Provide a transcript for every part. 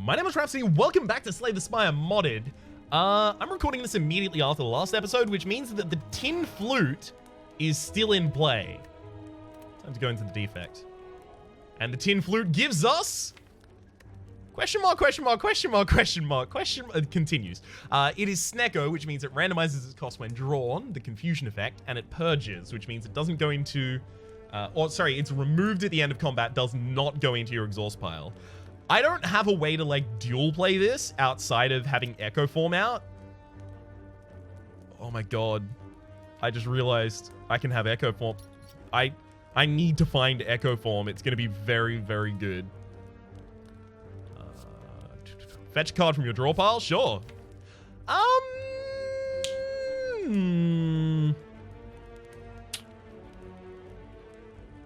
My name is Rhapsody, welcome back to Slay the Spire Modded. I'm recording this immediately after the last episode, which means that the tin flute is still in play. Time to go into the defect. And the tin flute gives us... Question mark, question mark, question mark, question mark, question mark, continues. It is Snecko, which means it randomizes its cost when drawn, the confusion effect, and it purges, which means it doesn't go into... it's removed at the end of combat, does not go into your exhaust pile. I don't have a way to, like, dual play this outside of having Echo Form out. Oh my god. I just realized I can have Echo Form. I need to find Echo Form. It's going to be very, very good. Fetch a card from your draw pile? Sure.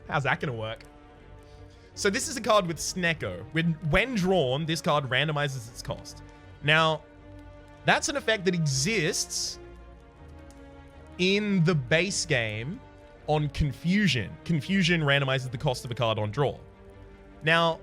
How's that going to work? So this is a card with Snecko. When drawn, this card randomizes its cost. Now, that's an effect that exists in the base game on Confusion. Confusion randomizes the cost of a card on draw. Now,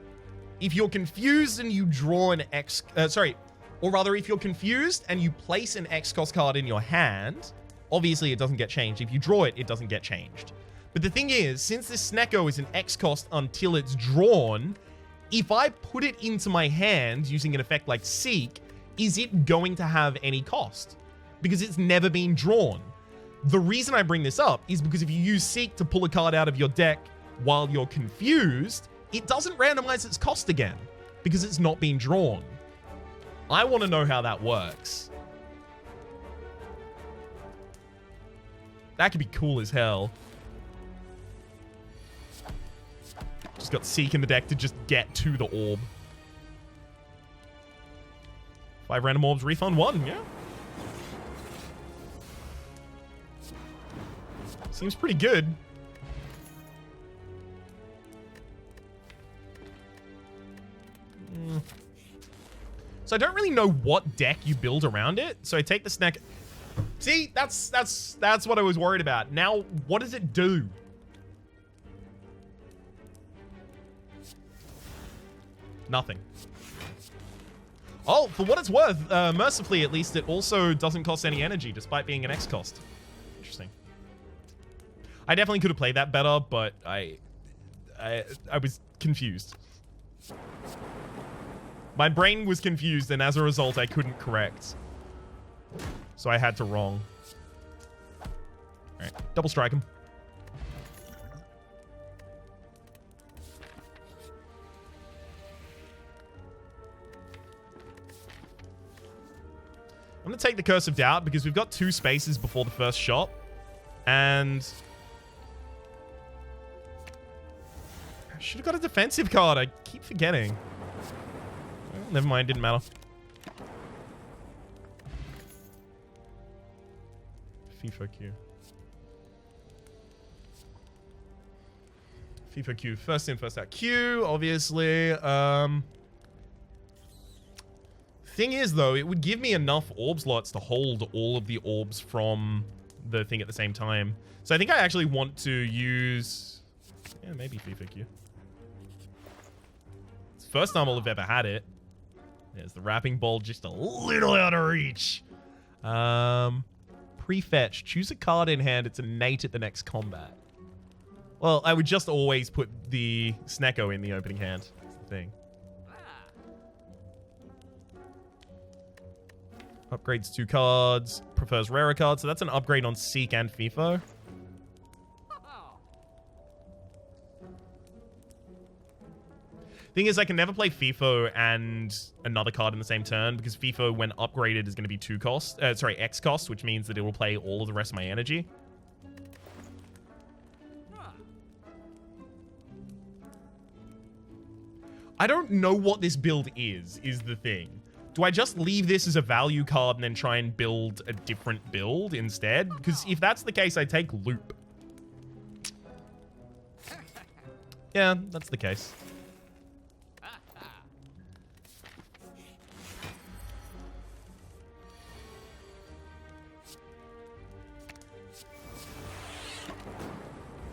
if you're confused and you draw an if you're confused and you place an X cost card in your hand, obviously it doesn't get changed. If you draw it, it doesn't get changed. But the thing is, since this Snecko is an X cost until it's drawn, if I put it into my hand using an effect like Seek, is it going to have any cost? Because it's never been drawn. The reason I bring this up is because if you use Seek to pull a card out of your deck while you're confused, it doesn't randomize its cost again because it's not been drawn. I want to know how that works. That could be cool as hell. Just got Seek in the deck to just get to the orb. 5 random orbs, refund 1, yeah. Seems pretty good. So I don't really know what deck you build around it. So I take the snack. See, that's what I was worried about. Now, what does it do? Nothing. Oh, for what it's worth, mercifully at least, it also doesn't cost any energy despite being an X cost. Interesting. I definitely could have played that better, but I was confused. My brain was confused, and as a result, I couldn't correct. So I had to wrong. Alright, double strike him. I'm going to take the Curse of Doubt because we've got 2 spaces before the first shot. And... I should have got a defensive card. I keep forgetting. Well, never mind. Didn't matter. FIFA Q. FIFA Q. First in, first out. Q, obviously. Thing is, though, it would give me enough orb slots to hold all of the orbs from the thing at the same time. So I think I actually want to use... Yeah, maybe FIFA Q. It's the first time I'll have ever had it. There's the wrapping ball just a little out of reach. Prefetch. Choose a card in hand. It's innate at the next combat. Well, I would just always put the Snecko in the opening hand. That's the thing. Upgrades 2 cards. Prefers rarer cards. So that's an upgrade on Seek and FIFO. Thing is, I can never play FIFO and another card in the same turn because FIFO, when upgraded, is going to be X cost, which means that it will play all of the rest of my energy. I don't know what this build is the thing. Do I just leave this as a value card and then try and build a different build instead? Because if that's the case, I take Loop. Yeah, that's the case.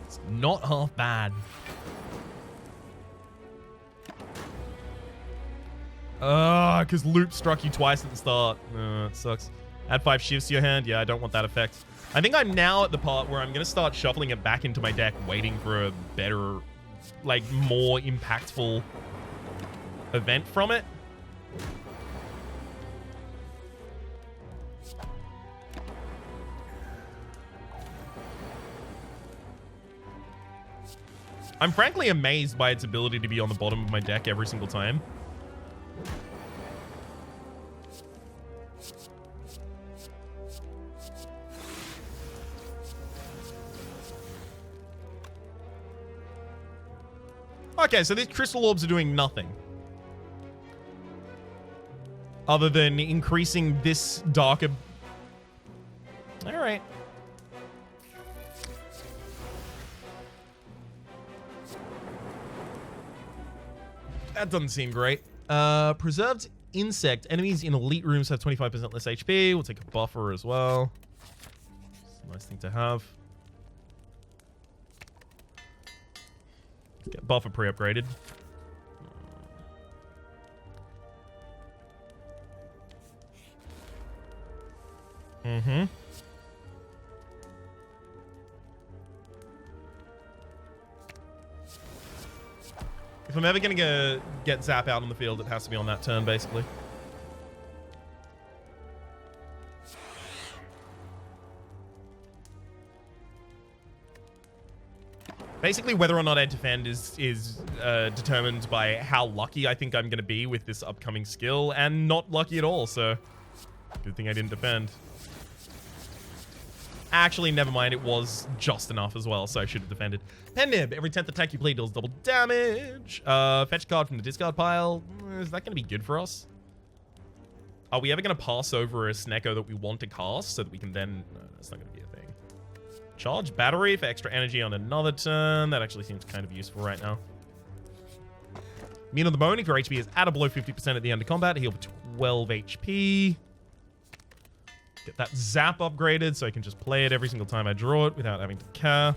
It's not half bad. Because loop struck you twice at the start. It sucks. Add 5 shifts to your hand. Yeah, I don't want that effect. I think I'm now at the part where I'm going to start shuffling it back into my deck, waiting for a better, like, more impactful event from it. I'm frankly amazed by its ability to be on the bottom of my deck every single time. Okay, so these crystal orbs are doing nothing. Other than increasing this darker... Alright. That doesn't seem great. Preserved insect. Enemies in elite rooms have 25% less HP. We'll take a buffer as well. It's a nice thing to have. Get buffer pre-upgraded. Mm-hmm. If I'm ever going to get Zap out on the field, it has to be on that turn, basically. Basically, whether or not I defend is determined by how lucky I think I'm going to be with this upcoming skill, and not lucky at all, so good thing I didn't defend. Actually, never mind, it was just enough as well, so I should have defended. Pen Nib, every 10th attack you play deals double damage. Fetch a card from the discard pile. Is that going to be good for us? Are we ever going to pass over a Snecko that we want to cast so that we can then... No, that's not going to be a thing. Charge battery for extra energy on another turn. That actually seems kind of useful right now. Meat on the Bone, if your HP is at or below 50% at the end of combat, heal for 12 HP. Get that Zap upgraded so I can just play it every single time I draw it without having to care.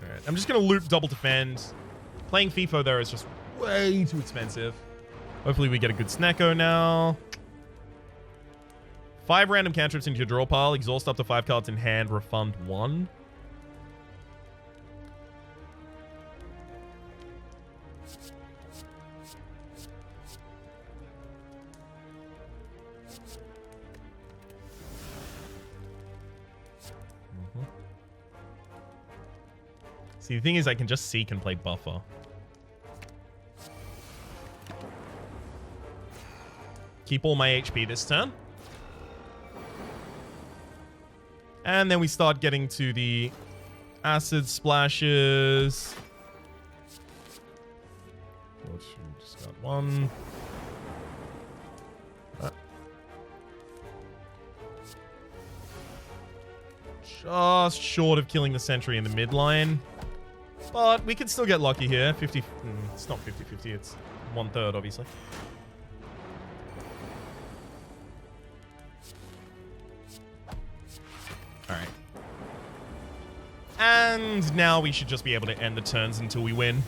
Alright, I'm just going to loop double defend. Playing FIFO there is just way too expensive. Hopefully we get a good Snecko now. 5 random cantrips into your draw pile. Exhaust up to 5 cards in hand. Refund 1. See, the thing is I can just seek and play buffer. Keep all my HP this turn. And then we start getting to the acid splashes. Just got one. Just short of killing the sentry in the midline. But we can still get lucky here. 50. It's not 50-50. It's 1/3, obviously. Alright. And now we should just be able to end the turns until we win.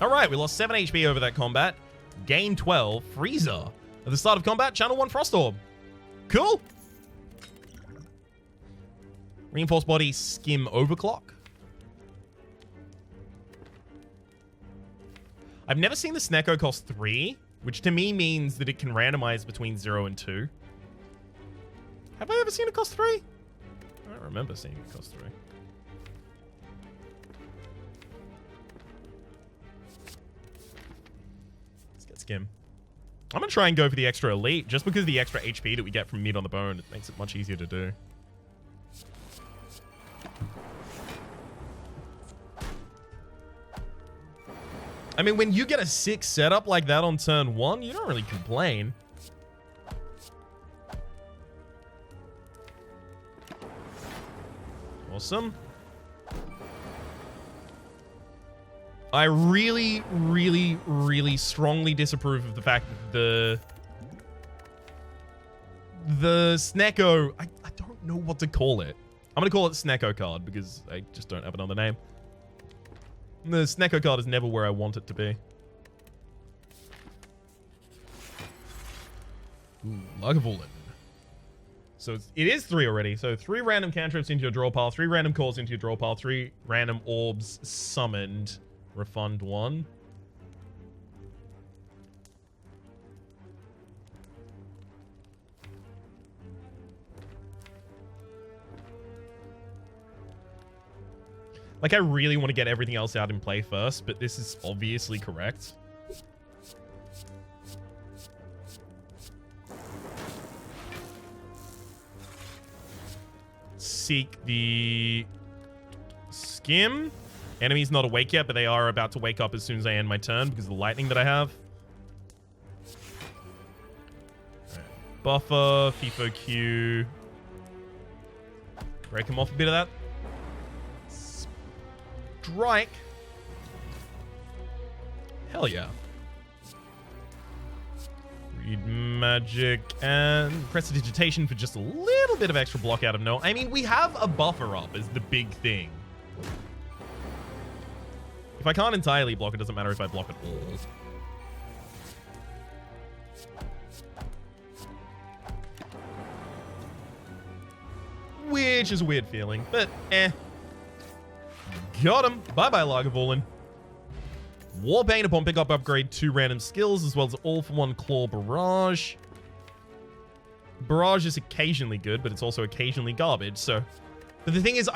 Alright, we lost 7 HP over that combat. Gain 12. Freezer. At the start of combat, channel 1 Frost Orb. Cool. Reinforced Body, Skim Overclock. I've never seen the Snecko cost 3, which to me means that it can randomize between 0 and 2. Have I ever seen it cost 3? I don't remember seeing it cost 3. Let's get Skim. I'm going to try and go for the extra elite, just because of the extra HP that we get from Meat on the Bone. It makes it much easier to do. I mean, when you get a 6 setup like that on turn 1, you don't really complain. Awesome. I really, really, really strongly disapprove of the fact that the Snecko, I don't know what to call it. I'm going to call it Snecko card because I just don't have another name. The Snecko card is never where I want it to be. Ooh, Lagavulin. So it is 3 already. So 3 random cantrips into your draw pile, 3 random calls into your draw pile, 3 random orbs summoned. Refund 1. Like, I really want to get everything else out in play first, but this is obviously correct. Seek the skim. Enemy's not awake yet, but they are about to wake up as soon as I end my turn because of the lightning that I have. Right. Buffer, FIFO Q. Break him off a bit of that. Strike. Hell yeah. Read magic and prestidigitation for just a little bit of extra block out of no. I mean, we have a buffer up is the big thing. If I can't entirely block, it doesn't matter if I block at all. Which is a weird feeling, but eh. Got him. Bye-bye, Lagavulin. Warpaint upon pickup upgrade 2 random skills, as well as all-for-one Claw Barrage. Barrage is occasionally good, but it's also occasionally garbage, so... But the thing is,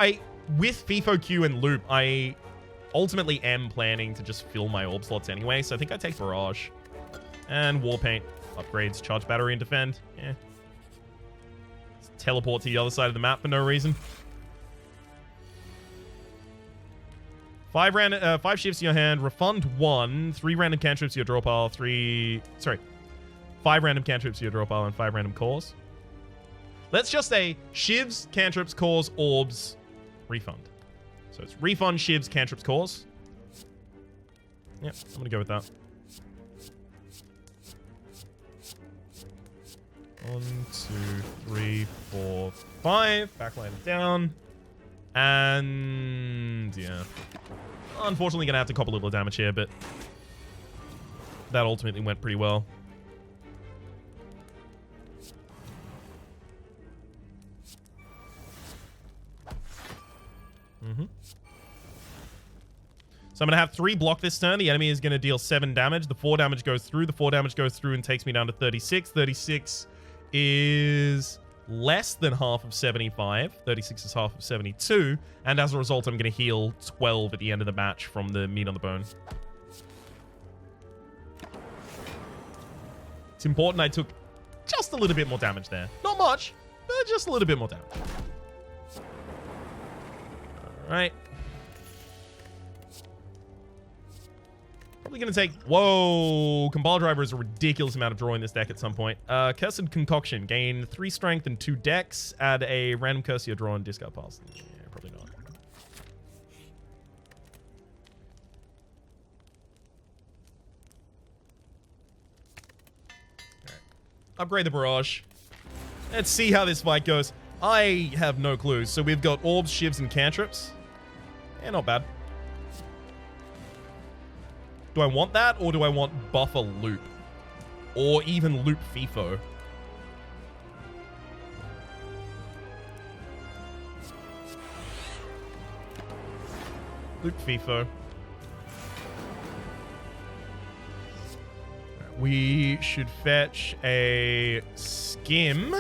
with FIFO Q and Loop, I ultimately am planning to just fill my orb slots anyway, so I think I take Barrage. And Warpaint upgrades Charge Battery and Defend. Yeah. Teleport to the other side of the map for no reason. 5 shifts in your hand, refund 1, 3 random cantrips to your draw pile, 5 random cantrips to your draw pile, and 5 random cores. Let's just say shivs, cantrips, cores, orbs, refund. So it's refund, shivs, cantrips, cores. Yep, I'm gonna go with that. 1, 2, 3, 4, 5. Backline down. And yeah. Unfortunately, gonna have to cop a little damage here, but that ultimately went pretty well. So I'm going to have 3 block this turn. The enemy is going to deal 7 damage. The 4 damage goes through. The 4 damage goes through and takes me down to 36. 36 is less than half of 75. 36 is half of 72. And as a result, I'm going to heal 12 at the end of the match from the meat on the bone. It's important I took just a little bit more damage there. Not much, but just a little bit more damage. All right. Probably going to take... Whoa! Compile Driver is a ridiculous amount of drawing this deck at some point. Cursed Concoction. Gain 3 strength and 2 dex. Add a random curse to your draw and discard piles. Yeah, probably not. Alright. Upgrade the Barrage. Let's see how this fight goes. I have no clue. So we've got Orbs, Shivs, and Cantrips. Yeah, not bad. Do I want that, or do I want Buffer Loop? Or even Loop FIFO? Loop FIFO. We should fetch a Skim.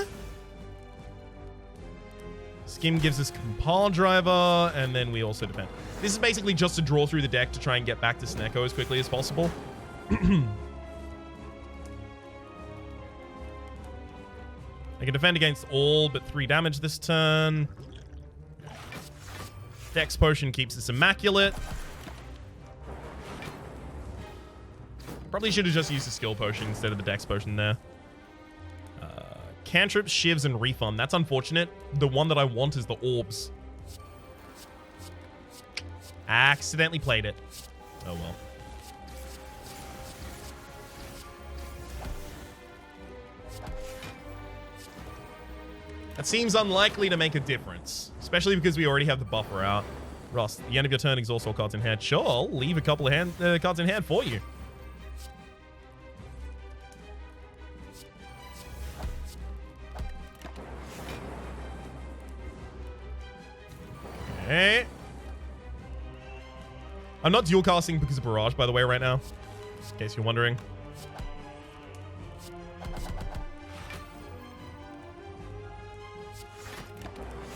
Skim gives us Compile Driver, and then we also defend. This is basically just to draw through the deck to try and get back to Snecko as quickly as possible. I can defend against all but 3 damage this turn. Dex Potion keeps us immaculate. Probably should have just used the Skill Potion instead of the Dex Potion there. Cantrips, Shivs, and Refund. That's unfortunate. The one that I want is the Orbs. Accidentally played it. Oh well. That seems unlikely to make a difference. Especially because we already have the buffer out. Rust, at the end of your turn, exhaust all cards in hand. Sure, I'll leave a couple of cards in hand for you. Okay. I'm not dual casting because of Barrage, by the way, right now. Just in case you're wondering.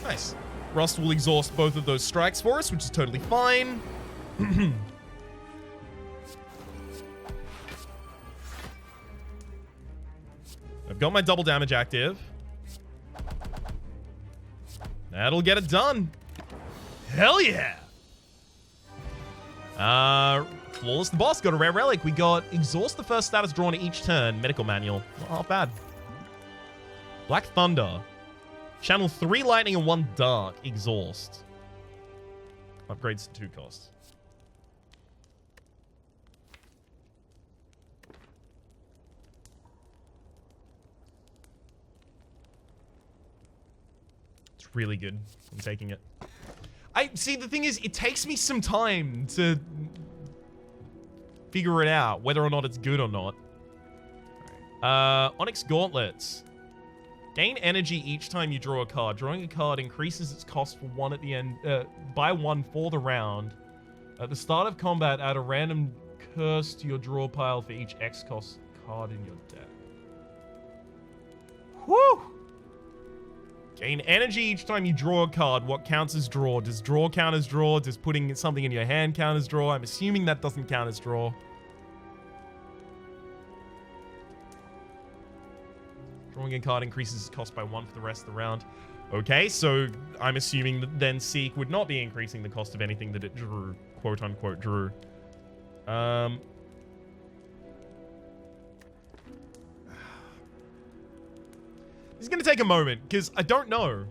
Nice. Rust will exhaust both of those strikes for us, which is totally fine. I've got my double damage active. That'll get it done. Hell yeah! Flawless the boss. Got a rare relic. We got exhaust the first status drawn each turn. Medical manual. Not bad. Black Thunder. Channel 3 lightning and 1 dark. Exhaust. Upgrades to 2 costs. It's really good. I'm taking it. See, the thing is, it takes me some time to figure it out, whether or not it's good or not. Onyx Gauntlets. Gain energy each time you draw a card. Drawing a card increases its cost for 1 at the end, by 1 for the round. At the start of combat, add a random curse to your draw pile for each X cost card in your deck. Whew! Gain energy each time you draw a card. What counts as draw? Does draw count as draw? Does putting something in your hand count as draw? I'm assuming that doesn't count as draw. Drawing a card increases its cost by 1 for the rest of the round. Okay, so I'm assuming that then Seek would not be increasing the cost of anything that it drew. Quote unquote drew. This is going to take a moment, because I don't know.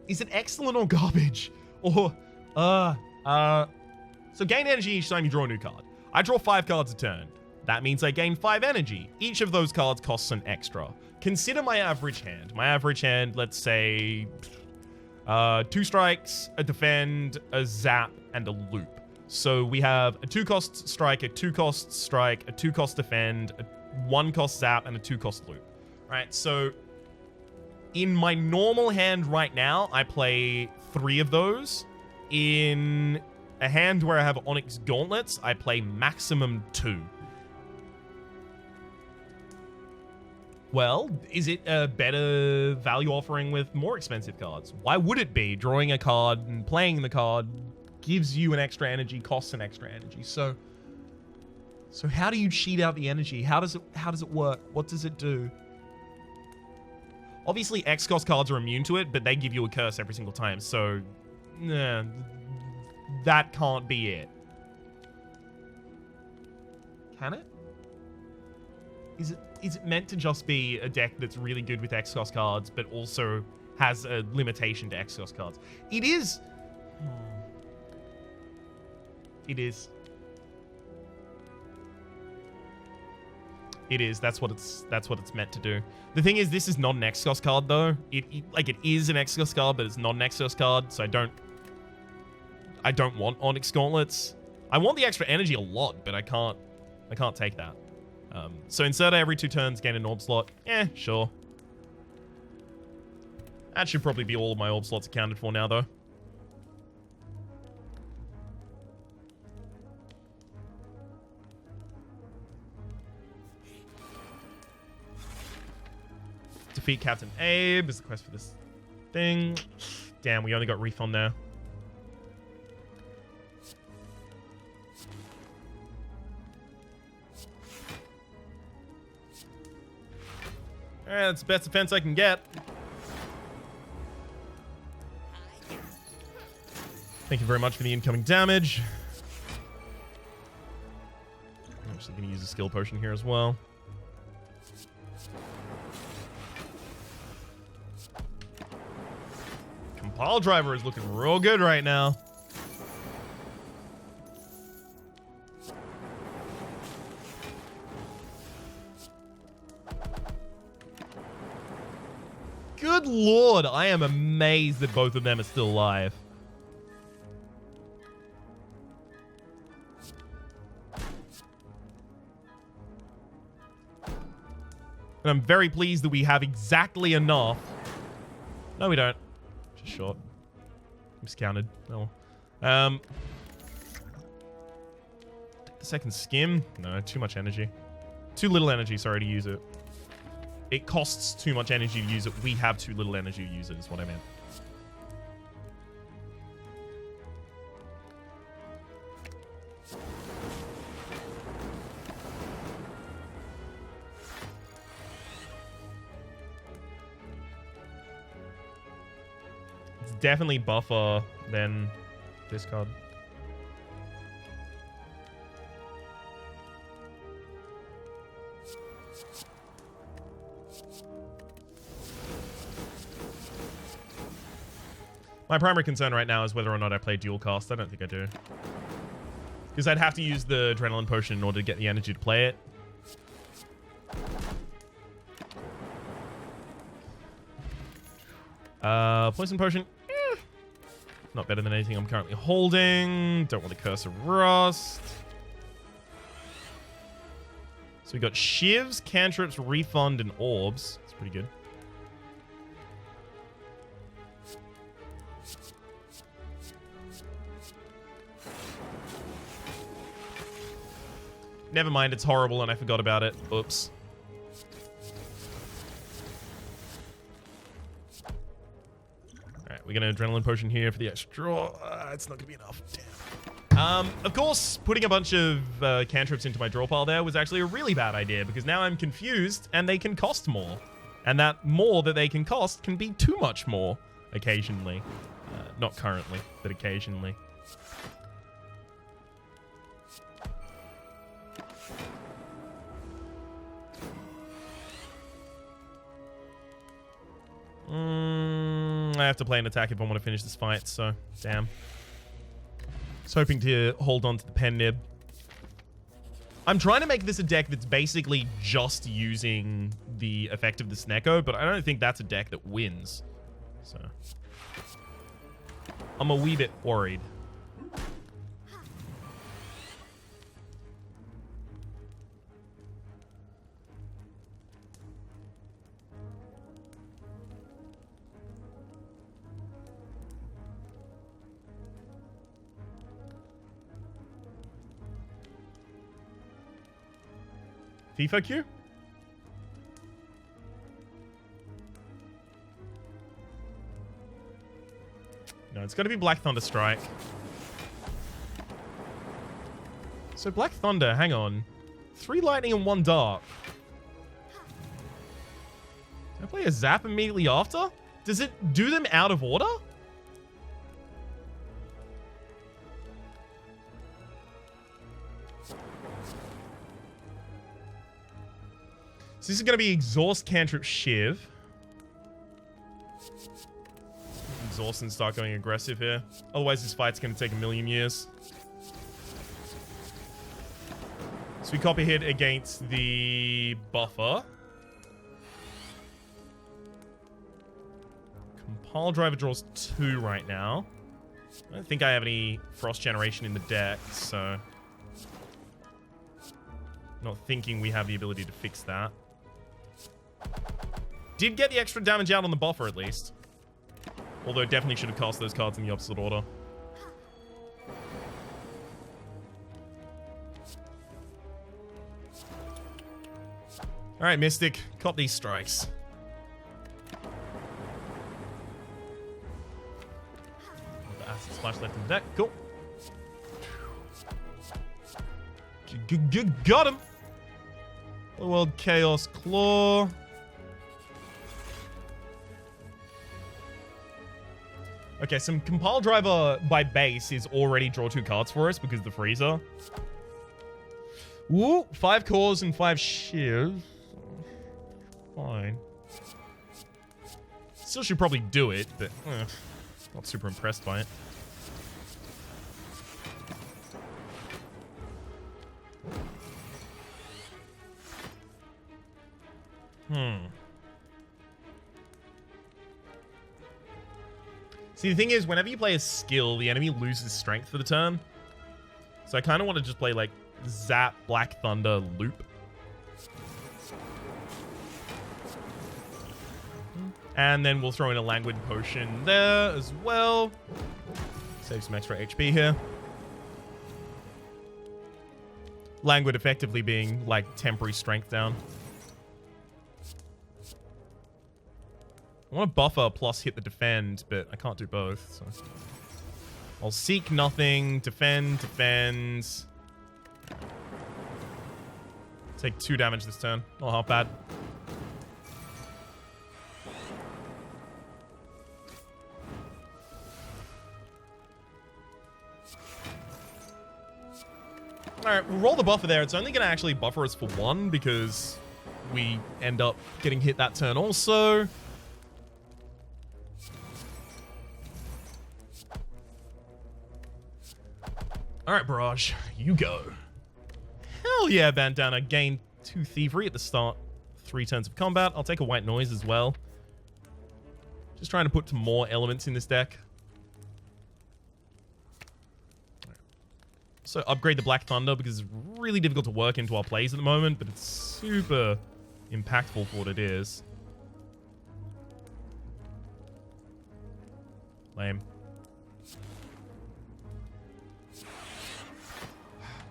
Is it excellent or garbage? Or, so gain energy each time you draw a new card. I draw 5 cards a turn. That means I gain 5 energy. Each of those cards costs an extra. Consider my average hand. My average hand, let's say, 2 strikes, a defend, a zap, and a loop. So we have a 2-cost strike, a 2-cost strike, a 2-cost defend, a 1-cost zap, and a 2-cost loop. Alright, so in my normal hand right now, I play 3 of those. In a hand where I have Onyx Gauntlets, I play maximum 2. Well, is it a better value offering with more expensive cards? Why would it be? Drawing a card and playing the card gives you an extra energy, costs an extra energy. So how do you cheat out the energy? How does it work? What does it do? Obviously, X-cost cards are immune to it, but they give you a curse every single time. So, nah, that can't be it. Can it? Is it meant to just be a deck that's really good with X-cost cards, but also has a limitation to X-cost cards? It is. It is. It is. That's what it's meant to do. The thing is, this is not an X-cost card though. It is an X-cost card, but it's not an X-cost card, so I don't want Onyx Gauntlets. I want the extra energy a lot, but I can't take that. So insert every 2 turns, gain an orb slot. Eh, sure. That should probably be all of my orb slots accounted for now, though. Defeat Captain Abe is the quest for this thing. Damn, we only got refund there. Alright, that's the best defense I can get. Thank you very much for the incoming damage. I'm actually going to use a skill potion here as well. Compile Driver is looking real good right now. Good lord, I am amazed that both of them are still alive. And I'm very pleased that we have exactly enough. No, we don't. Just short. Miscounted. Oh. Take the second skim. No, too much energy. Too little energy, sorry, to use it. It costs too much energy to use it. We have too little energy to use it, is what I meant. It's definitely buffer than this card. My primary concern right now is whether or not I play dual cast. I don't think I do. Because I'd have to use the adrenaline potion in order to get the energy to play it. Poison potion. Not better than anything I'm currently holding. Don't want the Curse of Rust. So we got Shivs, Cantrips, Refund, and Orbs. That's pretty good. Never mind, it's horrible and I forgot about it. Oops. Alright, we're gonna adrenaline potion here for the extra. It's not gonna be enough. Damn. Of course, putting a bunch of cantrips into my draw pile there was actually a really bad idea because now I'm confused and they can cost more. And that more that they can cost can be too much more occasionally. Not currently, but occasionally. I have to play an attack if I want to finish this fight, so damn. I was hoping to hold on to the pen nib. I'm trying to make this a deck that's basically just using the effect of the Snecko, but I don't think that's a deck that wins. So I'm a wee bit worried. FIFA Q? No, it's got to be Black Thunder Strike. So Black Thunder, hang on. 3 lightning and 1 dark. Can I play a zap immediately after? Does it do them out of order? So this is going to be Exhaust, Cantrip, Shiv. Exhaust and start going aggressive here. Otherwise, this fight's going to take a million years. So we copy hit against the buffer. Compile Driver draws 2 right now. I don't think I have any Frost Generation in the deck, so... Not thinking we have the ability to fix that. Did get the extra damage out on the buffer, at least. Although, definitely should have cast those cards in the opposite order. Alright, Mystic. Cop these strikes. The Acid Splash left in the deck. Cool. Got him! World Chaos Claw. Okay, some Compile Driver by base is already draw 2 cards for us because of the Freezer. Woo! 5 cores and 5 shivs. Fine. Still should probably do it, but not super impressed by it. See, the thing is, whenever you play a skill, the enemy loses strength for the turn. So I kind of want to just play, like, Zap, Black Thunder, Loop. And then we'll throw in a Languid Potion there as well. Save some extra HP here. Languid effectively being, like, temporary strength down. I want to buffer plus hit the defend, but I can't do both, so... I'll seek nothing, defend. Take 2 damage this turn. Not half bad. Alright, we'll roll the buffer there. It's only going to actually buffer us for 1 because we end up getting hit that turn also. Alright, Barrage, you go. Hell yeah, Bandana. Gain 2 Thievery at the start. 3 turns of combat. I'll take a White Noise as well. Just trying to put some more elements in this deck. So upgrade the Black Thunder because it's really difficult to work into our plays at the moment, but it's super impactful for what it is. Lame.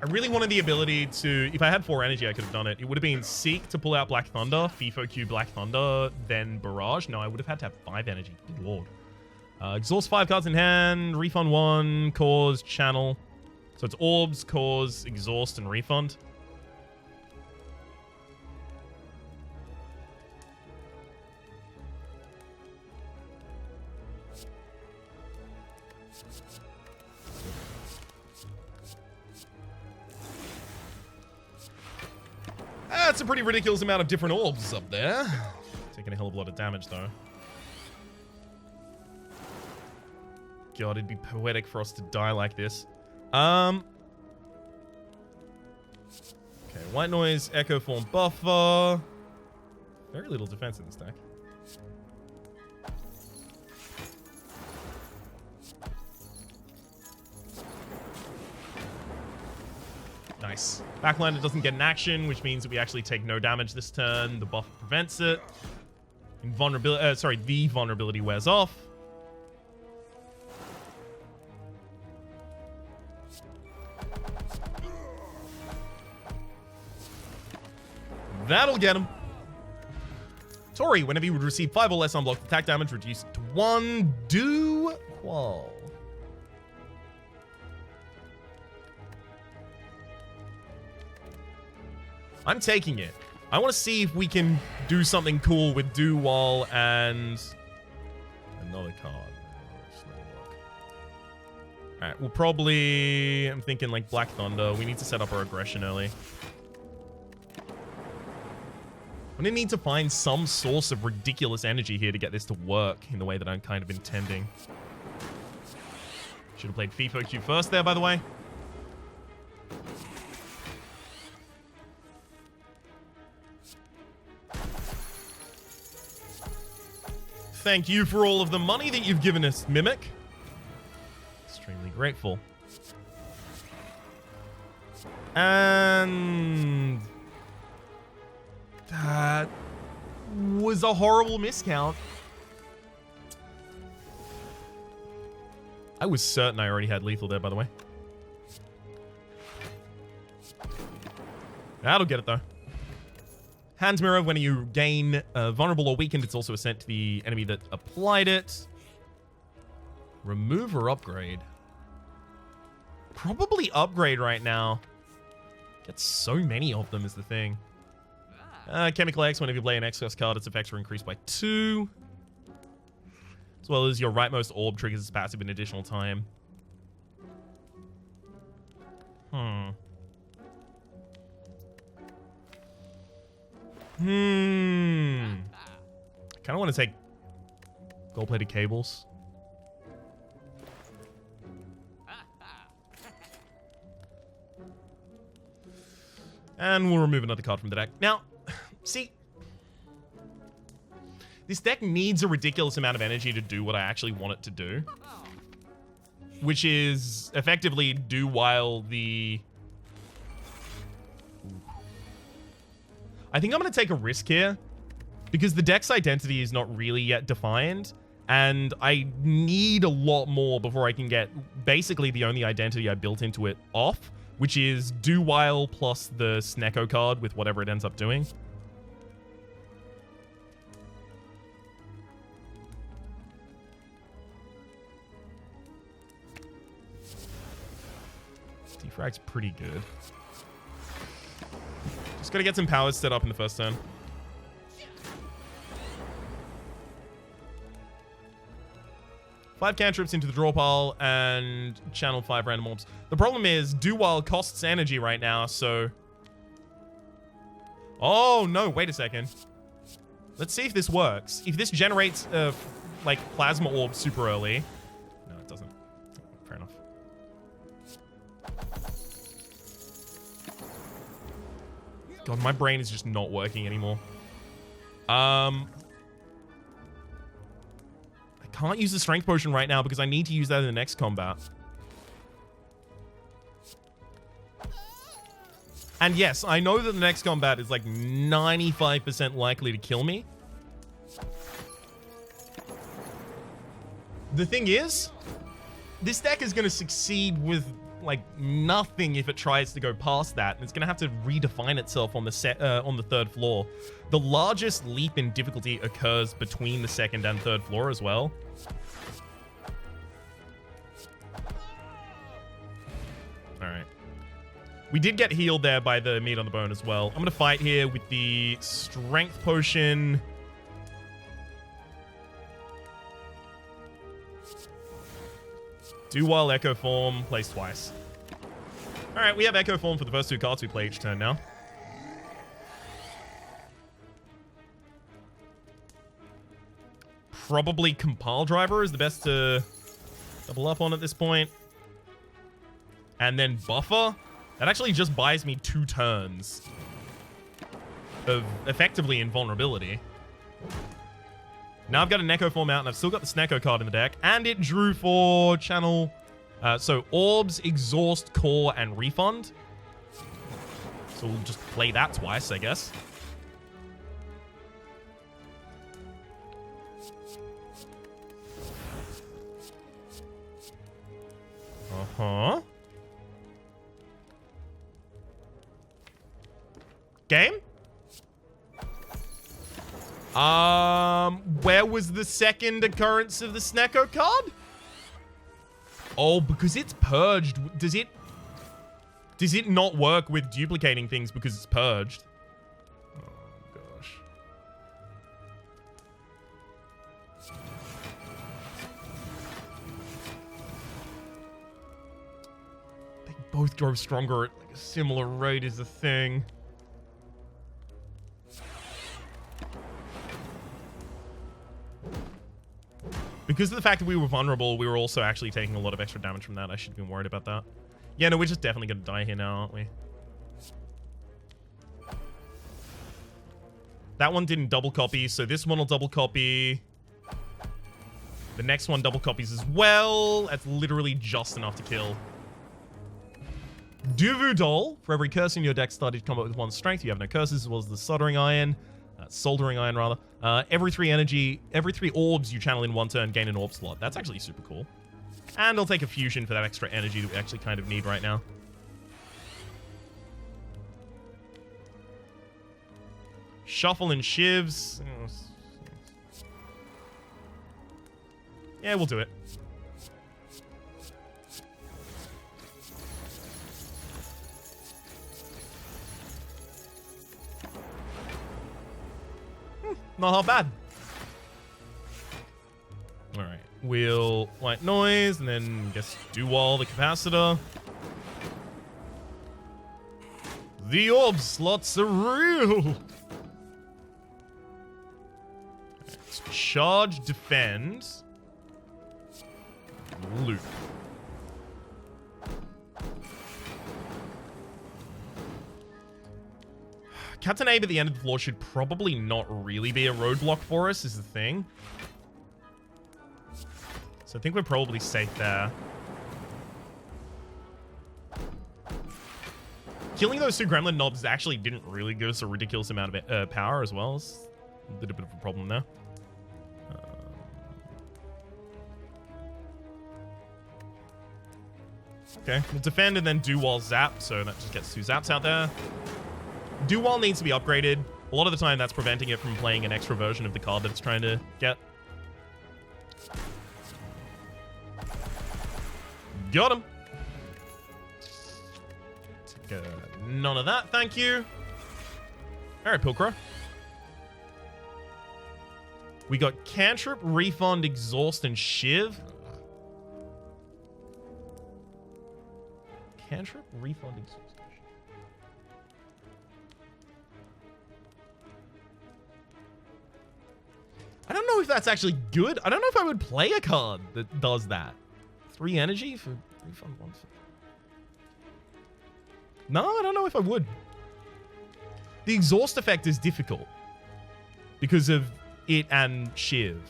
I really wanted the ability to... If I had 4 energy, I could have done it. It would have been Seek to pull out Black Thunder, FIFO Q Black Thunder, then Barrage. No, I would have had to have 5 energy. Good lord. Exhaust 5 cards in hand, Refund 1, Cause, Channel. So it's Orbs, Cause, Exhaust, and Refund. That's a pretty ridiculous amount of different orbs up there. Taking a hell of a lot of damage, though. God, it'd be poetic for us to die like this. Okay, White Noise, Echo Form Buffer. Very little defense in this deck. Nice. Backliner doesn't get an action, which means that we actually take no damage this turn. The buff prevents it. Invulnerability, the vulnerability wears off. That'll get him. Tori, whenever you would receive 5 or less unblocked attack damage, reduced to 1. Do Qual. I'm taking it. I want to see if we can do something cool with Do Wall and another card. Alright, we'll probably... I'm thinking like Black Thunder. We need to set up our aggression early. I'm gonna need to find some source of ridiculous energy here to get this to work in the way that I'm kind of intending. Should have played FIFO Q first there, by the way. Thank you for all of the money that you've given us, Mimic. Extremely grateful. And... that was a horrible miscount. I was certain I already had lethal there, by the way. That'll get it, though. Hands Mirror, when you gain vulnerable or weakened, it's also a sent to the enemy that applied it. Remove or upgrade? Probably upgrade right now. Get so many of them is the thing. Chemical X, whenever you play an X-Cost card, its effects are increased by 2. As well as your rightmost orb triggers its passive an additional time. I kind of want to take gold-plated cables. And we'll remove another card from the deck. Now, see, this deck needs a ridiculous amount of energy to do what I actually want it to do. which is effectively do while the... I think I'm going to take a risk here because the deck's identity is not really yet defined, and I need a lot more before I can get basically the only identity I built into it off, which is do while plus the Snecko card with whatever it ends up doing. Defrag's pretty good. Just gotta get some powers set up in the first turn. Five cantrips into the draw pile and channel 5 random orbs. The problem is, do while costs energy right now, so... Oh, no, wait a second. Let's see if this works. If this generates, like, plasma orbs super early... No, it doesn't. Fair enough. God, my brain is just not working anymore. I can't use the strength potion right now because I need to use that in the next combat. And yes, I know that the next combat is like 95% likely to kill me. The thing is, this deck is going to succeed with like nothing if it tries to go past that, and it's gonna have to redefine itself on the third floor. The largest leap in difficulty occurs between the second and third floor as well. All right, we did get healed there by the meat on the bone as well. I'm gonna fight here with the strength potion. Do while Echo Form, plays twice. Alright, we have Echo Form for the first two cards we play each turn now. Probably Compile Driver is the best to double up on at this point. And then Buffer. That actually just buys me 2 turns of effectively invulnerability. Now I've got an Echo Form out, and I've still got the Snecko card in the deck, and it drew for channel... so Orbs, Exhaust, Core, and Refund. So we'll just play that twice, I guess. Uh-huh. Game? Where was the second occurrence of the Snecko card? Oh, because it's purged. Does it not work with duplicating things because it's purged? Oh, gosh. They both grow stronger at like a similar rate is the thing. Because of the fact that we were vulnerable, we were also actually taking a lot of extra damage from that. I should have been worried about that. Yeah, no, we're just definitely going to die here now, aren't we? That one didn't double copy, so this one will double copy. The next one double copies as well. That's literally just enough to kill. Duvudol. For every curse in your deck started combat with 1 strength, you have no curses, as well as the soldering iron. Soldering iron, rather. Every 3 orbs you channel in 1 turn gain an orb slot. That's actually super cool. And I'll take a fusion for that extra energy that we actually kind of need right now. Shuffle and shivs. Yeah, we'll do it. Not half bad. Alright. We'll white noise and then just do all the capacitor. The orb slots are real. Let's charge, defend, loop. Captain Abe at the end of the floor should probably not really be a roadblock for us, is the thing. So I think we're probably safe there. killing those 2 gremlin knobs actually didn't really give us a ridiculous amount of power as well. It's a little bit of a problem there. Okay, we'll defend and then do wall zap, so that just gets 2 zaps out there. Do wall needs to be upgraded. A lot of the time that's preventing it from playing an extra version of the card that it's trying to get. Got him. None of that, thank you. Alright, Pilcrow. We got Cantrip, Refund, Exhaust, and Shiv. Cantrip, Refund, Exhaust. I don't know if that's actually good. I don't know if I would play a card that does that. 3 energy for Refund 1. No, I don't know if I would. The exhaust effect is difficult because of it and Shiv.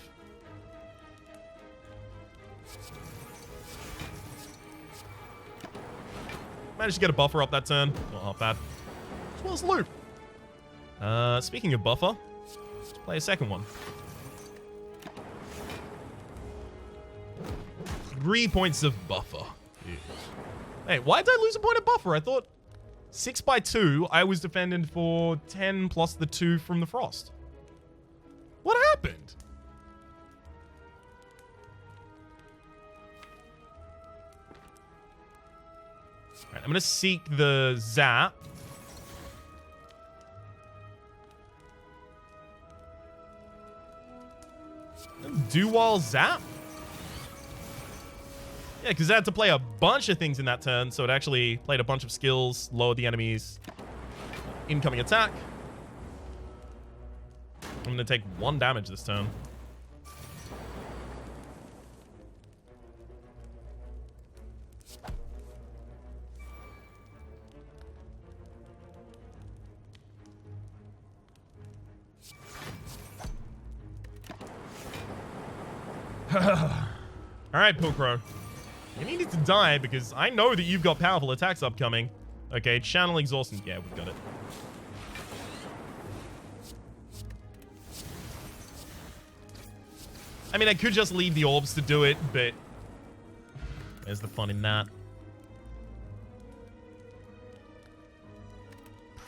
Managed to get a buffer up that turn. Not half bad. As well as loot. Speaking of buffer, let's play a second one. 3 points of buffer. Yes. Hey, why did I lose a point of buffer? I thought 6 by 2, I was defending for 10 plus the 2 from the frost. What happened? All right, I'm going to seek the zap. Dual zap? Yeah, because I had to play a bunch of things in that turn, so it actually played a bunch of skills, lowered the enemy's incoming attack. I'm going to take 1 damage this turn. Alright, Pilcrow. You needed to die because I know that you've got powerful attacks upcoming. Okay, channel exhaust. Yeah, we've got it. I mean, I could just leave the orbs to do it, but there's the fun in that.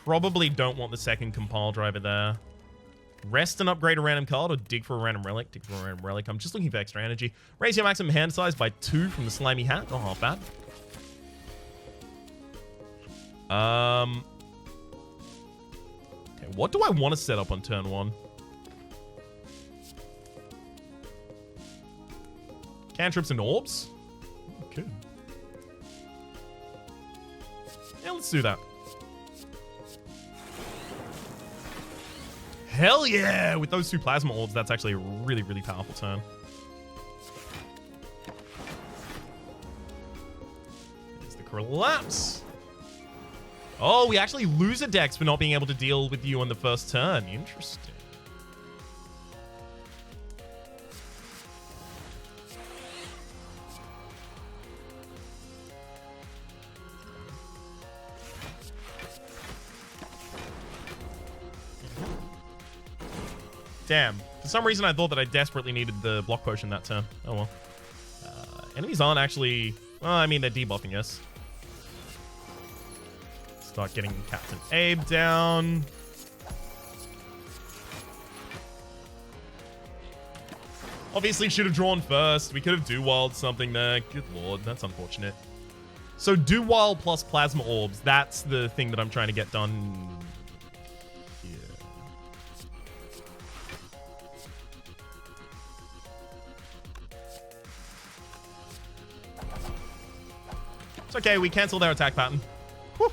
Probably don't want the second compile driver there. Rest and upgrade a random card or dig for a random relic. Dig for a random relic. I'm just looking for extra energy. Raise your maximum hand size by 2 from the slimy hat. Not half bad. Okay, what do I want to set up on turn 1? Cantrips and orbs? Okay. Yeah, let's do that. Hell yeah! With those 2 plasma orbs, that's actually a really, really powerful turn. There's the collapse. Oh, we actually lose a dex for not being able to deal with you on the first turn. Interesting. Damn. For some reason, I thought that I desperately needed the block potion that turn. Oh, well. Enemies aren't actually... Well, I mean, they're debuffing us. Start getting Captain Abe down. Obviously, should have drawn first. We could have do-wild something there. Good lord, that's unfortunate. So, do-wild plus plasma orbs. That's the thing that I'm trying to get done. Okay, we cancel their attack pattern. Whew. I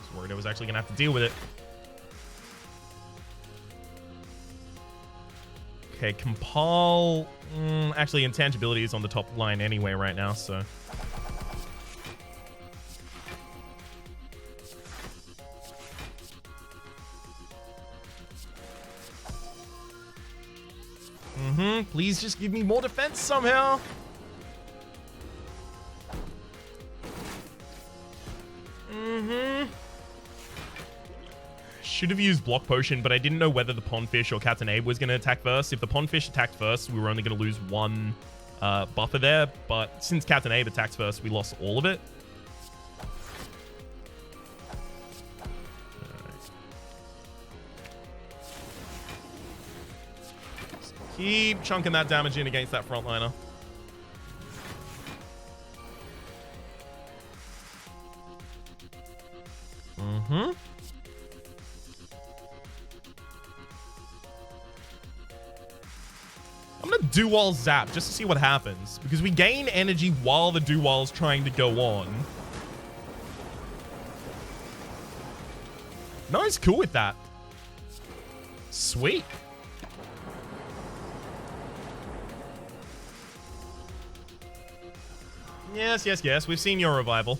was worried I was actually going to have to deal with it. Okay, compile. Actually, intangibility is on the top line anyway right now, so. Please just give me more defense somehow. should have used Block Potion, but I didn't know whether the Pondfish or Captain Abe was going to attack first. If the Pondfish attacked first, we were only going to lose one buffer there. But since Captain Abe attacked first, we lost all of it. Keep chunking that damage in against that frontliner. I'm gonna dual zap just to see what happens, because we gain energy while the dual's trying to go on. No, he's cool with that. Sweet. Yes, yes, yes. We've seen your revival.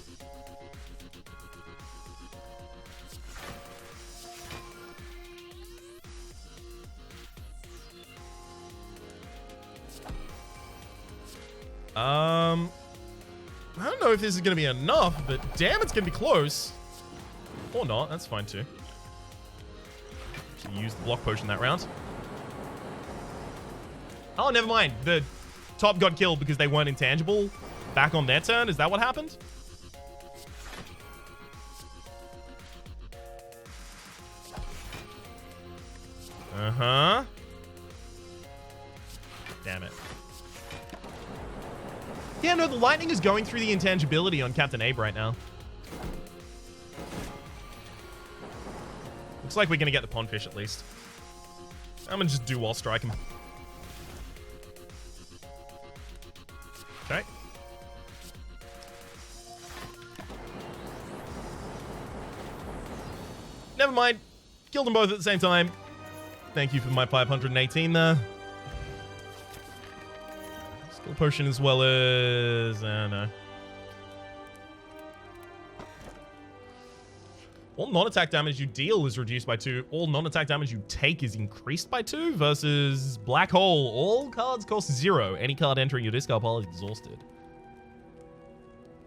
I don't know if this is going to be enough, but damn, it's going to be close. Or not. That's fine, too. Actually, use the Block Potion that round. Oh, never mind. The top got killed because they weren't intangible. Back on their turn? Is that what happened? Uh-huh. Damn it. Yeah, no, the lightning is going through the intangibility on Captain Abe right now. Looks like we're going to get the Pondfish at least. I'm going to just dual strike him. Okay. Never mind. Killed them both at the same time. Thank you for my 518 there. Skill potion as well as... no. All non-attack damage you deal is reduced by 2. All non-attack damage you take is increased by 2 versus Black Hole. All cards cost 0. Any card entering your discard pile is exhausted.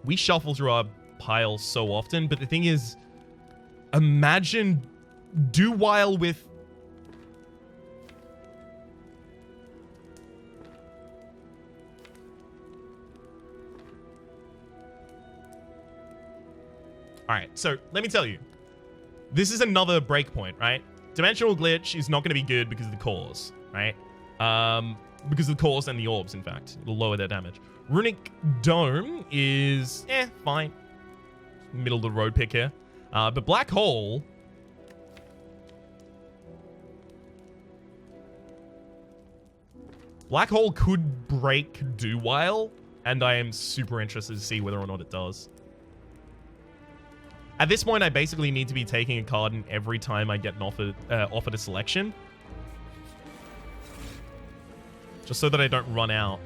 We shuffle through our pile so often, but the thing is, imagine do while with... Alright, so let me tell you. This is another breakpoint, right? Dimensional Glitch is not going to be good because of the cores, right? Because of the cores and the orbs, in fact. It'll lower their damage. Runic Dome is, fine. Middle of the road pick here. But Black Hole... Black Hole could break Do While, and I am super interested to see whether or not it does. At this point, I basically need to be taking a card in every time I get an offered a selection. Just so that I don't run out.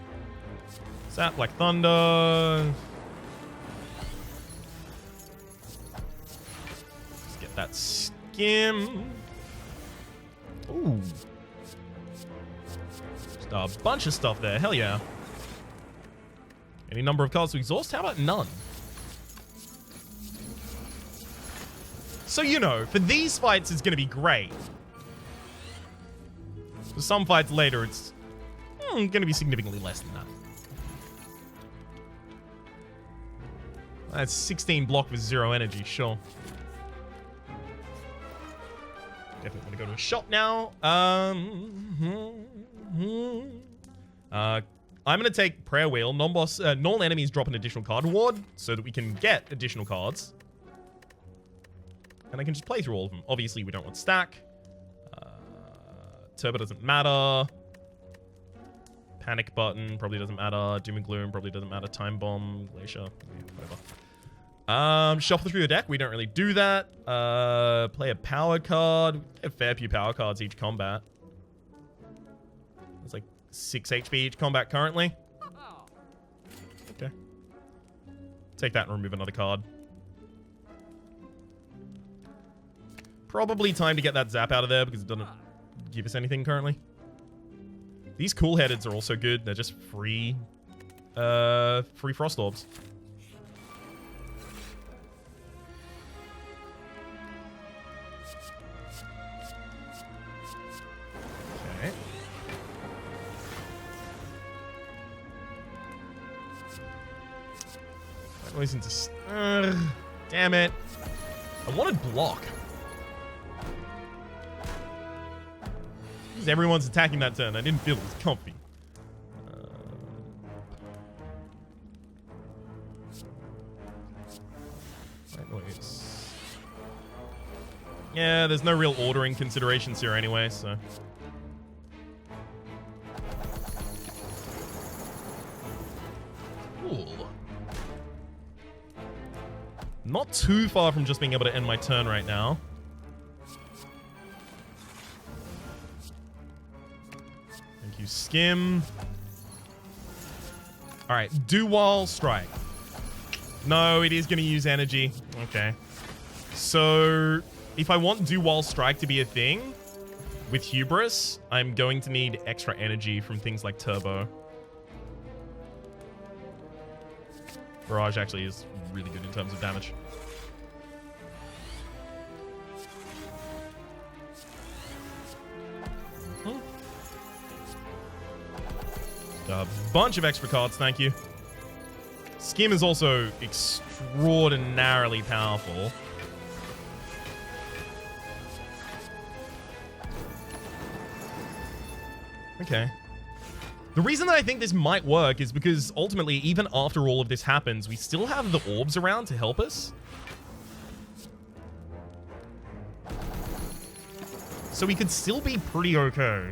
Zap Black Thunder. Let's get that skim. Ooh. Just a bunch of stuff there. Hell yeah. Any number of cards to exhaust? How about none? So, you know, for these fights, it's going to be great. For some fights later, it's going to be significantly less than that. That's 16 block with 0 energy, sure. Definitely want to go to a shop now. I'm going to take Prayer Wheel. Non-boss, null enemies drop an additional card ward so that we can get additional cards. And I can just play through all of them. Obviously, we don't want stack. Turbo doesn't matter. Panic button probably doesn't matter. Doom and Gloom probably doesn't matter. Time Bomb, Glacier, whatever. Shuffle through the deck. We don't really do that. Play a power card. We get a fair few power cards each combat. It's like 6 HP each combat currently. Okay. Take that and remove another card. Probably time to get that zap out of there because it doesn't give us anything currently. These cool-headeds are also good. They're just free Frost Orbs. White noise into... damn it. I wanted block. Because everyone's attacking that turn. I didn't feel it was comfy. White noise. Yeah, there's no real ordering considerations here anyway, so... Not too far from just being able to end my turn right now. Thank you, Skim. Alright, do while strike. No, it is going to use energy. Okay. So, if I want do while strike to be a thing, with Hubris, I'm going to need extra energy from things like Turbo. Barrage actually is really good in terms of damage. A bunch of extra cards, thank you. Skim is also extraordinarily powerful. Okay. The reason that I think this might work is because ultimately, even after all of this happens, we still have the orbs around to help us. So we could still be pretty okay.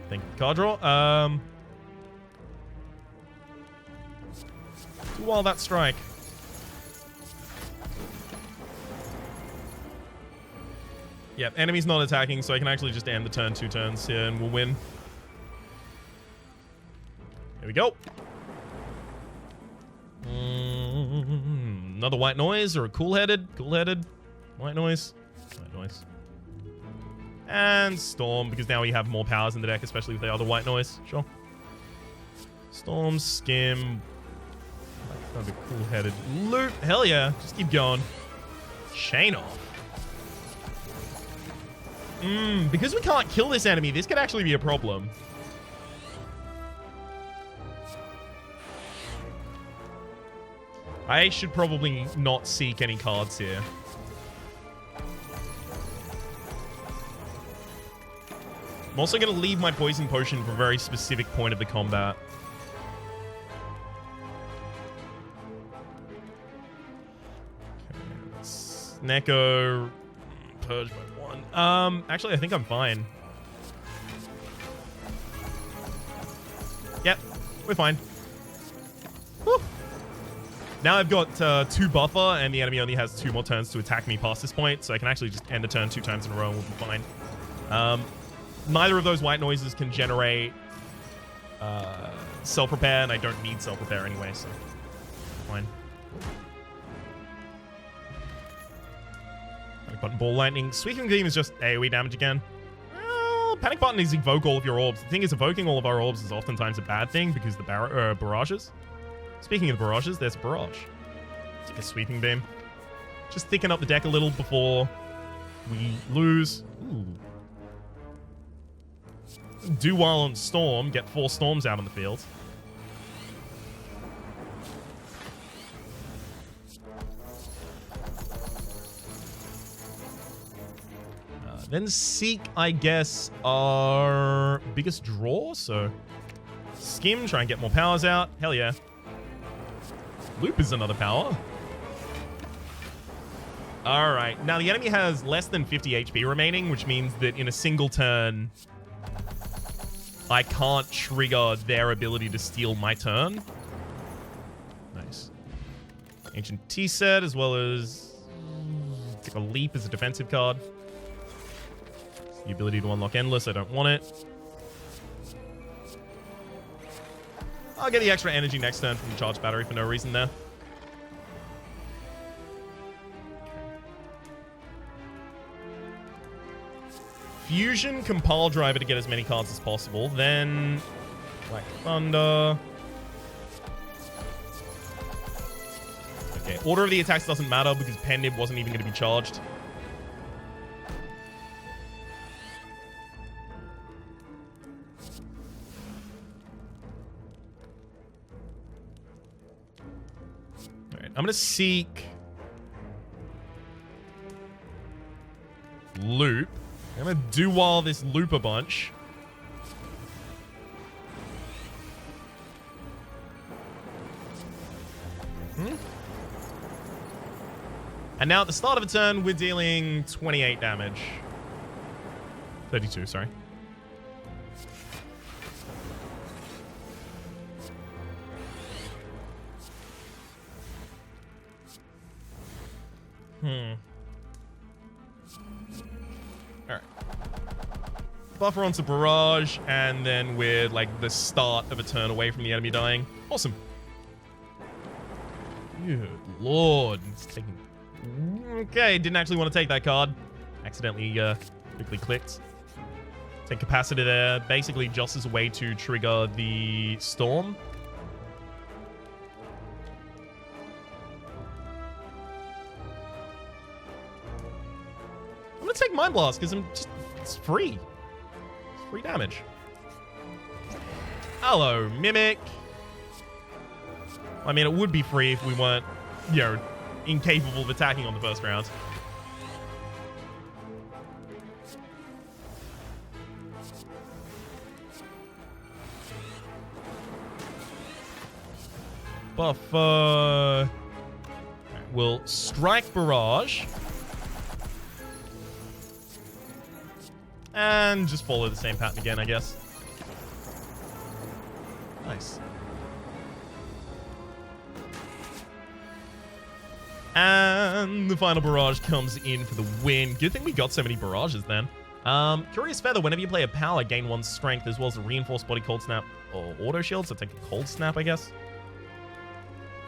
Thank you, card draw. Do while that strike. Yep, enemy's not attacking, so I can actually just end the turn 2 turns here and we'll win. Here we go. Another white noise or a cool-headed? Cool-headed. White noise. White noise. And Storm, because now we have more powers in the deck, especially with the other white noise. Sure. Storm, Skim. Another cool-headed loop. Hell yeah. Just keep going. Chain off. Because we can't kill this enemy, this could actually be a problem. I should probably not seek any cards here. I'm also going to leave my poison potion for a very specific point of the combat. Okay, let's Neko purge by 1. Actually, I think I'm fine. Yep, we're fine. Woo. Now I've got 2 buffer, and the enemy only has 2 more turns to attack me past this point, so I can actually just end a turn 2 times in a row and we'll be fine. Neither of those white noises can generate self-repair, and I don't need self-repair anyway, so fine. Panic Button, Ball Lightning. Sweeping Beam is just AoE damage again. Well, Panic Button is evoke all of your orbs. The thing is, evoking all of our orbs is oftentimes a bad thing because the barrages. Speaking of the barrages, there's a barrage. Take a Sweeping Beam. Just thicken up the deck a little before we lose. Ooh. Do while on Storm, get 4 Storms out on the field. Then Seek, I guess, our biggest draw. So Skim, try and get more powers out. Hell yeah. Loop is another power. Alright, now the enemy has less than 50 HP remaining, which means that in a single turn, I can't trigger their ability to steal my turn. Nice. Ancient T-Set, as well as... take a Leap as a defensive card. The ability to unlock Endless, I don't want it. I'll get the extra energy next turn from the charge battery for no reason there. Fusion, Compile Driver to get as many cards as possible. Then Black Thunder. Okay, order of the attacks doesn't matter because Pendib wasn't even going to be charged. I'm going to seek loop. I'm going to do-wall this loop a bunch. And now at the start of a turn, we're dealing 28 damage. 32, sorry. Alright. Buffer onto barrage, and then we're like the start of a turn away from the enemy dying. Awesome. Good lord. It's taking... Okay, didn't actually want to take that card. Accidentally quickly clicked. Take capacity there, basically just as a way to trigger the storm. I'm gonna take Mind Blast because it's free. It's free damage. Hello, Mimic. I mean, it would be free if we weren't, you know, incapable of attacking on the first round. Buffer. We'll strike barrage. And just follow the same pattern again, I guess. Nice. And the final barrage comes in for the win. Good thing we got so many barrages then. Curious Feather, whenever you play a power, gain 1 strength as well as a reinforced body cold snap or auto shield. So take a cold snap, I guess.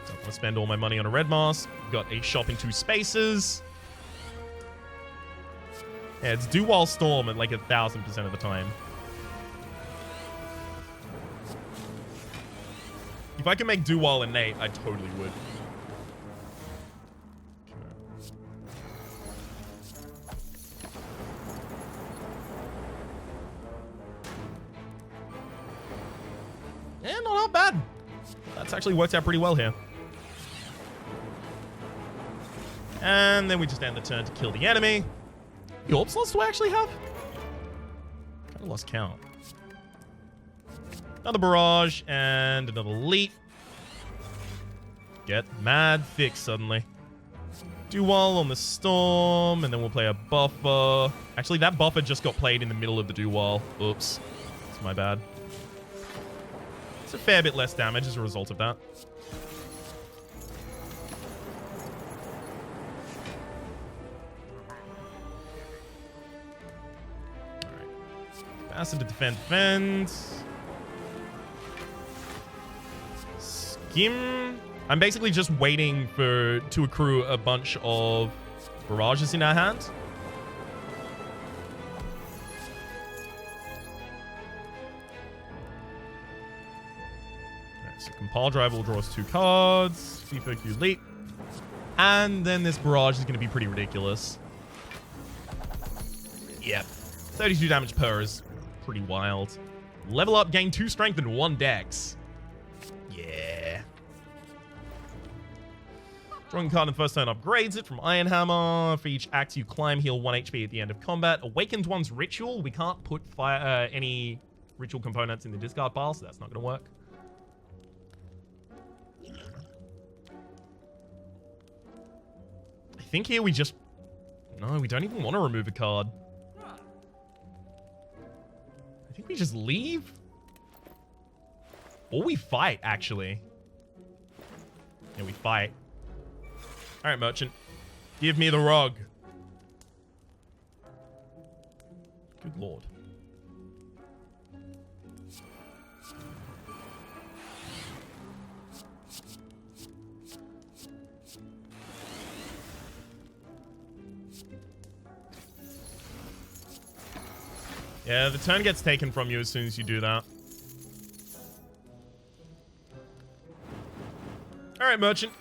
So I'm going to spend all my money on a red mask. Got a shop in 2 spaces. Yeah, it's do while storm at like 1,000% of the time. If I can make do while innate, I totally would. Yeah, not bad. That's actually worked out pretty well here. And then we just end the turn to kill the enemy. The orb slots do I actually have? Kind of lost count. Another barrage and another leap. Get mad thick suddenly. Do-wall on the storm, and then we'll play a buffer. Actually, that buffer just got played in the middle of the do-wall. Oops. It's my bad. It's a fair bit less damage as a result of that. Acid to defend. Skim. I'm basically just waiting to accrue a bunch of barrages in our hand. Alright, so Compile Drive will draw us 2 cards. FIFO Leap. And then this barrage is going to be pretty ridiculous. Yep. 32 damage per is pretty wild. Level up, gain 2 strength and 1 dex. Yeah. Drawing a card in the first turn upgrades it from Iron Hammer. For each act you climb, heal 1 HP at the end of combat. Awakened One's Ritual. We can't put any ritual components in the discard pile, so that's not going to work. I think here we just... No, we don't even want to remove a card. I think we just leave. Or we fight, actually. Yeah, we fight. Alright, Merchant. Give me the rug. Good lord. Yeah, the turn gets taken from you as soon as you do that. Alright, Merchant.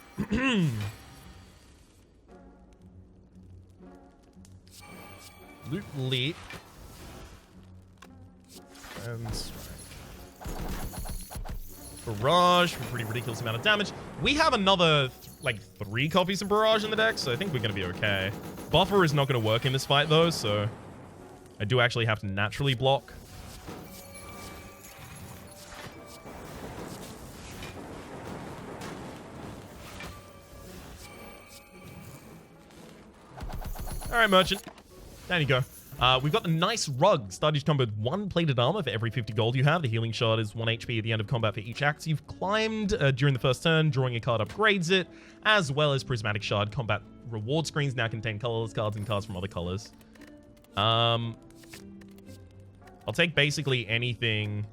Loot leap. And strike. Barrage for a pretty ridiculous amount of damage. We have another like 3 copies of Barrage in the deck, so I think we're going to be okay. Buffer is not going to work in this fight, though, so I do actually have to naturally block. All right, Merchant. Down you go. We've got the nice rug. Start each combo with 1 plated armor for every 50 gold you have. The healing shard is 1 HP at the end of combat for each axe you've climbed during the first turn. Drawing a card upgrades it, as well as prismatic shard. Combat reward screens now contain colorless cards and cards from other colors. I'll take basically anything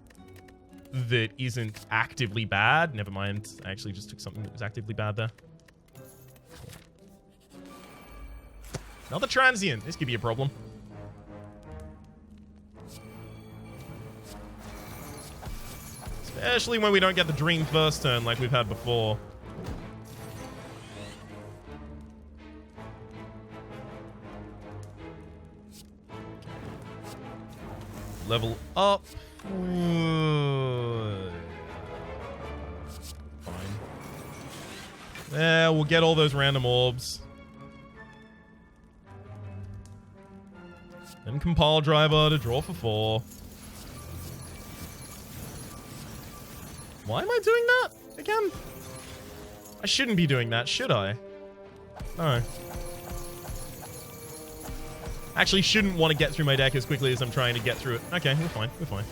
that isn't actively bad. Never mind. I actually just took something that was actively bad there. Another transient. This could be a problem. Especially when we don't get the dream first turn like we've had before. Level up. Fine. Yeah, we'll get all those random orbs. Then compile driver to draw for 4. Why am I doing that again? I shouldn't be doing that, should I? No. Actually, shouldn't want to get through my deck as quickly as I'm trying to get through it. Okay, we're fine. We're fine.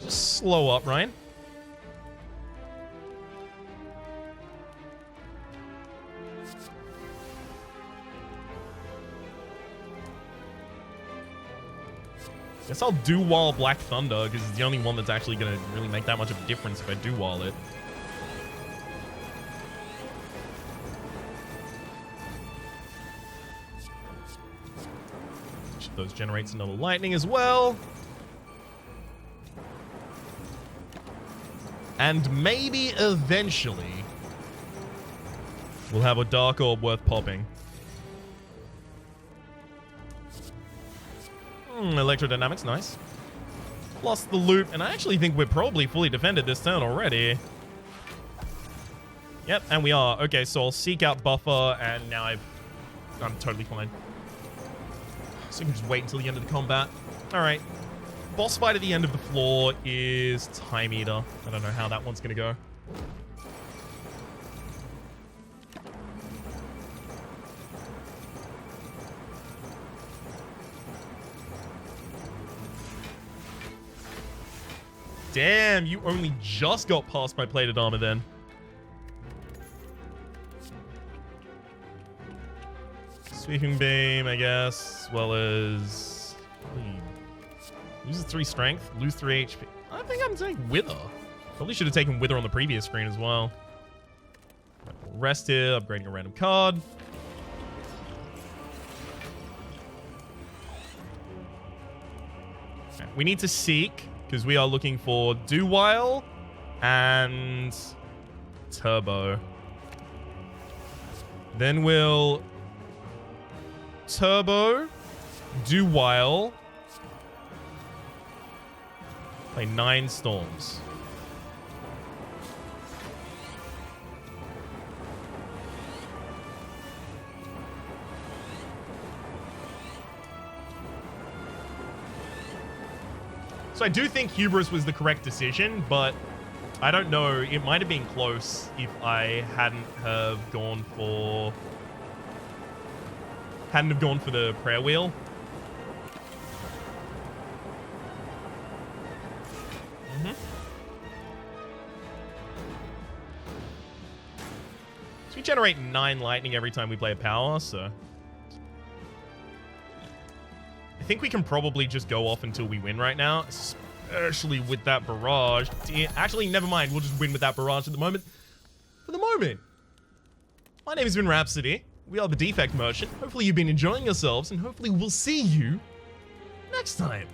Just slow up, Ryan. Guess I'll do Wall Black Thunder, because it's the only one that's actually going to really make that much of a difference if I do Wall it. Each of those generates another lightning as well. And maybe eventually we'll have a Dark Orb worth popping. Electrodynamics, nice. Lost the loop, and I actually think we're probably fully defended this turn already. Yep, and we are. Okay, so I'll seek out buffer, and now I'm totally fine. So we can just wait until the end of the combat. Alright. Boss fight at the end of the floor is Time Eater. I don't know how that one's gonna go. Damn, you only just got past my plated armor then. Sweeping beam, I guess, as well as... Loses 3 strength, lose 3 HP. I think I'm taking Wither. Probably should have taken Wither on the previous screen as well. Right, we'll rest here, upgrading a random card. Okay, we need to seek, because we are looking for Do-While and Turbo. Then we'll Turbo, Do-While, play 9 Storms. So I do think Hubris was the correct decision, but I don't know. It might have been close if I hadn't have gone for the prayer wheel. So we generate 9 lightning every time we play a power, so I think we can probably just go off until we win right now, especially with that barrage. Actually, never mind. We'll just win with that barrage at the moment. For the moment. My name has been Rhapsody. We are the Defect Merchant. Hopefully you've been enjoying yourselves, and hopefully we'll see you next time.